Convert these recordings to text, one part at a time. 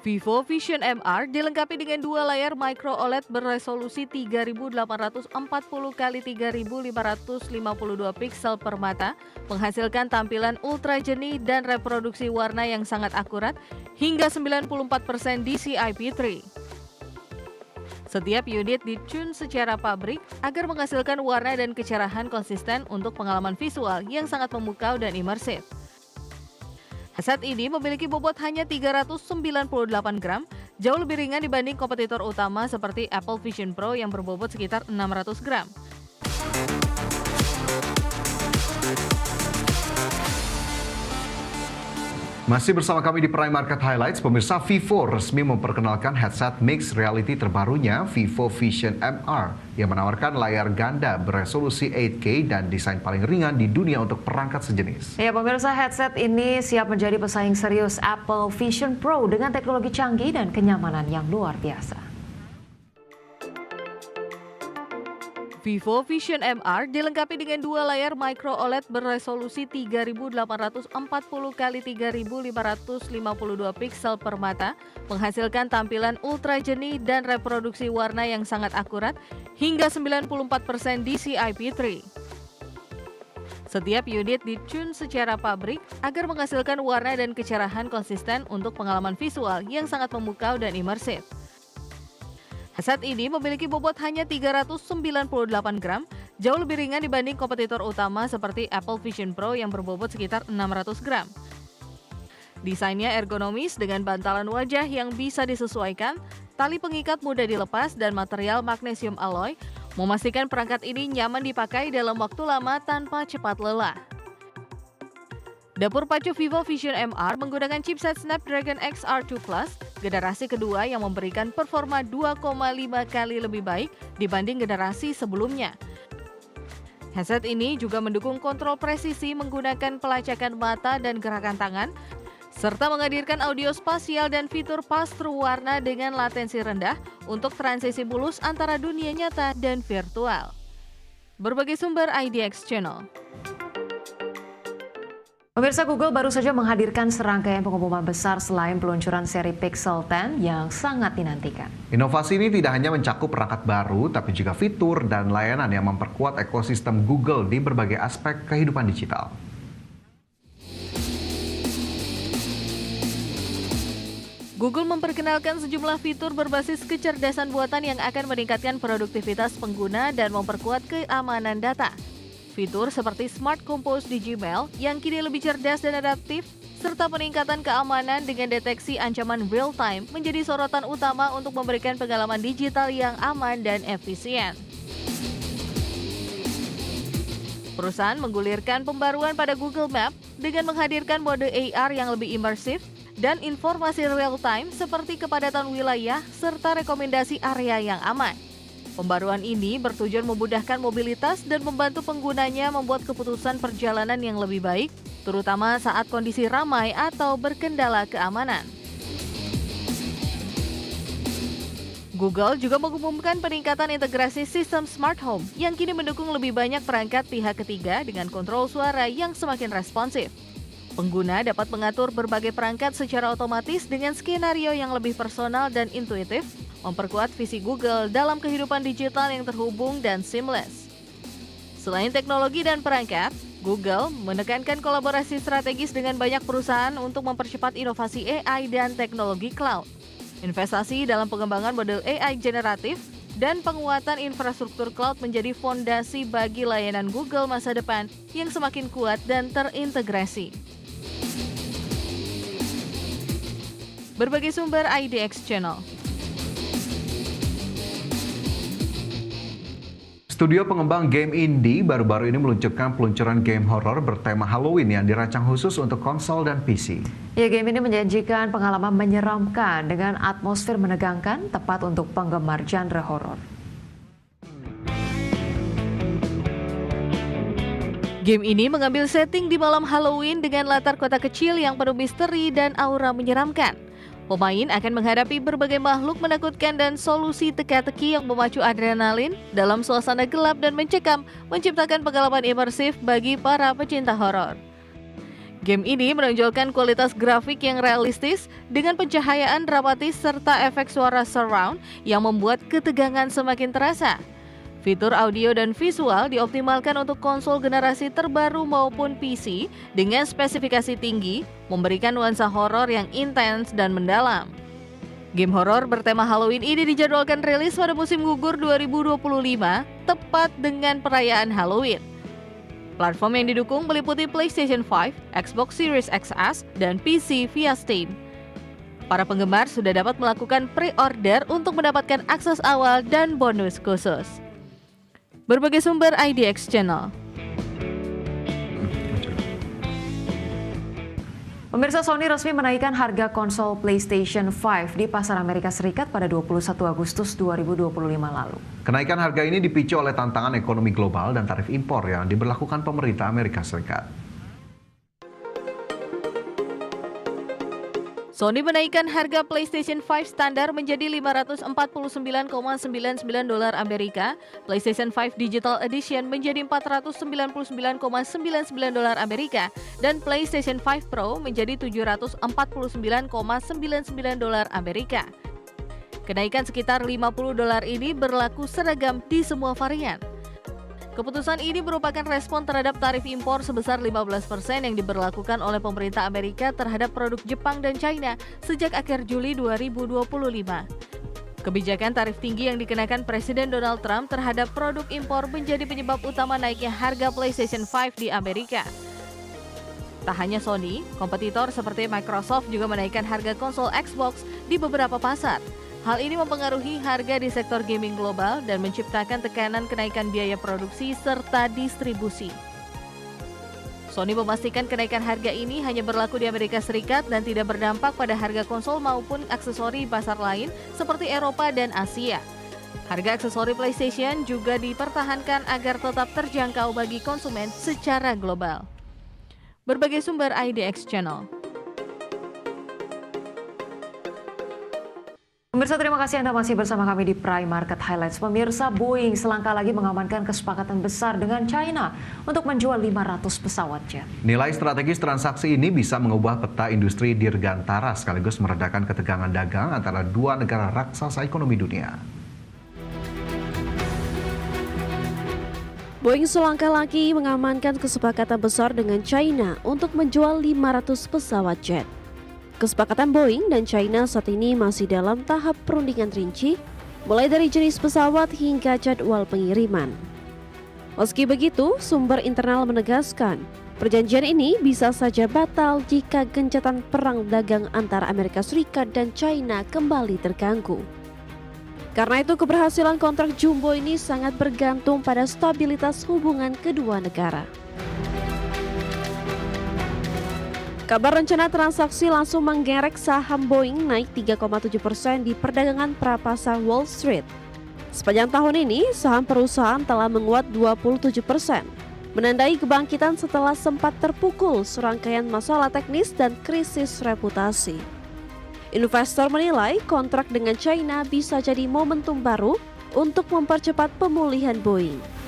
Vivo Vision MR dilengkapi dengan dua layar micro OLED beresolusi 3840 x 3552 piksel per mata, menghasilkan tampilan ultra jernih dan reproduksi warna yang sangat akurat hingga 94% DCI-P3. Setiap unit ditune secara pabrik agar menghasilkan warna dan kecerahan konsisten untuk pengalaman visual yang sangat memukau dan imersif. Headset ini memiliki bobot hanya 398 gram, jauh lebih ringan dibanding kompetitor utama seperti Apple Vision Pro yang berbobot sekitar 600 gram. Masih bersama kami di Prime Market Highlights, pemirsa. Vivo resmi memperkenalkan headset mixed reality terbarunya Vivo Vision MR yang menawarkan layar ganda beresolusi 8K dan desain paling ringan di dunia untuk perangkat sejenis. Ya pemirsa, headset ini siap menjadi pesaing serius Apple Vision Pro dengan teknologi canggih dan kenyamanan yang luar biasa. Vivo Vision MR dilengkapi dengan dua layar micro OLED beresolusi 3840 x 3552 piksel per mata, menghasilkan tampilan ultra jernih dan reproduksi warna yang sangat akurat hingga 94% DCI-P3. Setiap unit ditune secara pabrik agar menghasilkan warna dan kecerahan konsisten untuk pengalaman visual yang sangat memukau dan imersif. Headset ini memiliki bobot hanya 398 gram, jauh lebih ringan dibanding kompetitor utama seperti Apple Vision Pro yang berbobot sekitar 600 gram. Desainnya ergonomis dengan bantalan wajah yang bisa disesuaikan, tali pengikat mudah dilepas, dan material magnesium alloy memastikan perangkat ini nyaman dipakai dalam waktu lama tanpa cepat lelah. Dapur pacu Vivo Vision MR menggunakan chipset Snapdragon XR2 Plus, generasi kedua yang memberikan performa 2,5 kali lebih baik dibanding generasi sebelumnya. Headset ini juga mendukung kontrol presisi menggunakan pelacakan mata dan gerakan tangan, serta menghadirkan audio spasial dan fitur pass-through warna dengan latensi rendah untuk transisi mulus antara dunia nyata dan virtual. Berbagai sumber IDX Channel. Pemirsa, Google baru saja menghadirkan serangkaian pengumuman besar selain peluncuran seri Pixel 10 yang sangat dinantikan. Inovasi ini tidak hanya mencakup perangkat baru, tapi juga fitur dan layanan yang memperkuat ekosistem Google di berbagai aspek kehidupan digital. Google memperkenalkan sejumlah fitur berbasis kecerdasan buatan yang akan meningkatkan produktivitas pengguna dan memperkuat keamanan data. Fitur seperti Smart Compose di Gmail yang kini lebih cerdas dan adaptif, serta peningkatan keamanan dengan deteksi ancaman real-time menjadi sorotan utama untuk memberikan pengalaman digital yang aman dan efisien. Perusahaan menggulirkan pembaruan pada Google Map dengan menghadirkan mode AR yang lebih imersif dan informasi real-time seperti kepadatan wilayah serta rekomendasi area yang aman. Pembaruan ini bertujuan memudahkan mobilitas dan membantu penggunanya membuat keputusan perjalanan yang lebih baik, terutama saat kondisi ramai atau berkendala keamanan. Google juga mengumumkan peningkatan integrasi sistem Smart Home yang kini mendukung lebih banyak perangkat pihak ketiga dengan kontrol suara yang semakin responsif. Pengguna dapat mengatur berbagai perangkat secara otomatis dengan skenario yang lebih personal dan intuitif, memperkuat visi Google dalam kehidupan digital yang terhubung dan seamless. Selain teknologi dan perangkat, Google menekankan kolaborasi strategis dengan banyak perusahaan untuk mempercepat inovasi AI dan teknologi cloud. Investasi dalam pengembangan model AI generatif dan penguatan infrastruktur cloud menjadi fondasi bagi layanan Google masa depan yang semakin kuat dan terintegrasi. Berbagai sumber IDX Channel. Studio pengembang game indie baru-baru ini meluncurkan peluncuran game horor bertema Halloween yang dirancang khusus untuk konsol dan PC. Ya, game ini menjanjikan pengalaman menyeramkan dengan atmosfer menegangkan, tepat untuk penggemar genre horor. Game ini mengambil setting di malam Halloween dengan latar kota kecil yang penuh misteri dan aura menyeramkan. Pemain akan menghadapi berbagai makhluk menakutkan dan solusi teka-teki yang memacu adrenalin dalam suasana gelap dan mencekam, menciptakan pengalaman imersif bagi para pecinta horor. Game ini menonjolkan kualitas grafik yang realistis dengan pencahayaan dramatis serta efek suara surround yang membuat ketegangan semakin terasa. Fitur audio dan visual dioptimalkan untuk konsol generasi terbaru maupun PC dengan spesifikasi tinggi, memberikan nuansa horor yang intens dan mendalam. Game horor bertema Halloween ini dijadwalkan rilis pada musim gugur 2025, tepat dengan perayaan Halloween. Platform yang didukung meliputi PlayStation 5, Xbox Series XS, dan PC via Steam. Para penggemar sudah dapat melakukan pre-order untuk mendapatkan akses awal dan bonus khusus. Berbagai sumber IDX Channel. Pemirsa, Sony resmi menaikkan harga konsol PlayStation 5 di pasar Amerika Serikat pada 21 Agustus 2025 lalu. Kenaikan harga ini dipicu oleh tantangan ekonomi global dan tarif impor yang diberlakukan pemerintah Amerika Serikat. Sony menaikkan harga PlayStation 5 standar menjadi $549,99 Amerika, PlayStation 5 Digital Edition menjadi $499,99 Amerika, dan PlayStation 5 Pro menjadi $749,99 Amerika. Kenaikan sekitar $50 ini berlaku seragam di semua varian. Keputusan ini merupakan respon terhadap tarif impor sebesar 15% yang diberlakukan oleh pemerintah Amerika terhadap produk Jepang dan China sejak akhir Juli 2025. Kebijakan tarif tinggi yang dikenakan Presiden Donald Trump terhadap produk impor menjadi penyebab utama naiknya harga PlayStation 5 di Amerika. Tak hanya Sony, kompetitor seperti Microsoft juga menaikkan harga konsol Xbox di beberapa pasar. Hal ini mempengaruhi harga di sektor gaming global dan menciptakan tekanan kenaikan biaya produksi serta distribusi. Sony memastikan kenaikan harga ini hanya berlaku di Amerika Serikat dan tidak berdampak pada harga konsol maupun aksesori pasar lain seperti Eropa dan Asia. Harga aksesori PlayStation juga dipertahankan agar tetap terjangkau bagi konsumen secara global. Berbagai sumber IDX Channel. Pemirsa, terima kasih Anda masih bersama kami di Prime Market Highlights. Pemirsa, Boeing selangkah lagi mengamankan kesepakatan besar dengan China untuk menjual 500 pesawat jet. Nilai strategis transaksi ini bisa mengubah peta industri dirgantara sekaligus meredakan ketegangan dagang antara dua negara raksasa ekonomi dunia. Boeing selangkah lagi mengamankan kesepakatan besar dengan China untuk menjual 500 pesawat jet. Kesepakatan Boeing dan China saat ini masih dalam tahap perundingan rinci, mulai dari jenis pesawat hingga jadwal pengiriman. Meski begitu, sumber internal menegaskan, perjanjian ini bisa saja batal jika gencatan perang dagang antara Amerika Serikat dan China kembali terganggu. Karena itu, keberhasilan kontrak jumbo ini sangat bergantung pada stabilitas hubungan kedua negara. Kabar rencana transaksi langsung menggerek saham Boeing naik 3,7% di perdagangan prapasar Wall Street. Sepanjang tahun ini, saham perusahaan telah menguat 27%, menandai kebangkitan setelah sempat terpukul serangkaian masalah teknis dan krisis reputasi. Investor menilai kontrak dengan China bisa jadi momentum baru untuk mempercepat pemulihan Boeing.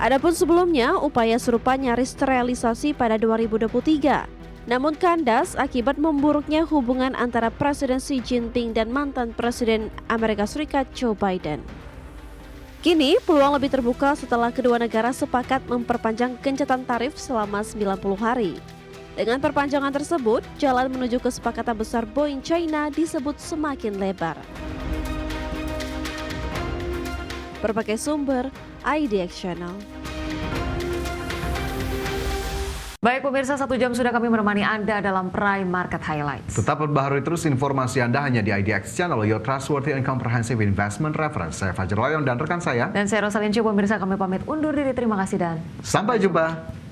Adapun sebelumnya, upaya serupa nyaris terrealisasi pada 2023. Namun kandas akibat memburuknya hubungan antara Presiden Xi Jinping dan mantan Presiden Amerika Serikat Joe Biden. Kini, peluang lebih terbuka setelah kedua negara sepakat memperpanjang gencatan tarif selama 90 hari. Dengan perpanjangan tersebut, jalan menuju kesepakatan besar Boeing China disebut semakin lebar. Berbagai sumber, IDX Channel. Baik pemirsa, 1 jam sudah kami menemani Anda dalam Prime Market Highlights. Tetap perbaharui terus informasi Anda hanya di IDX Channel, your trustworthy and comprehensive investment reference. Saya Fajar Loyon dan rekan saya. Dan saya Rosalyn Chu. Pemirsa, kami pamit undur diri. Terima kasih dan sampai jumpa.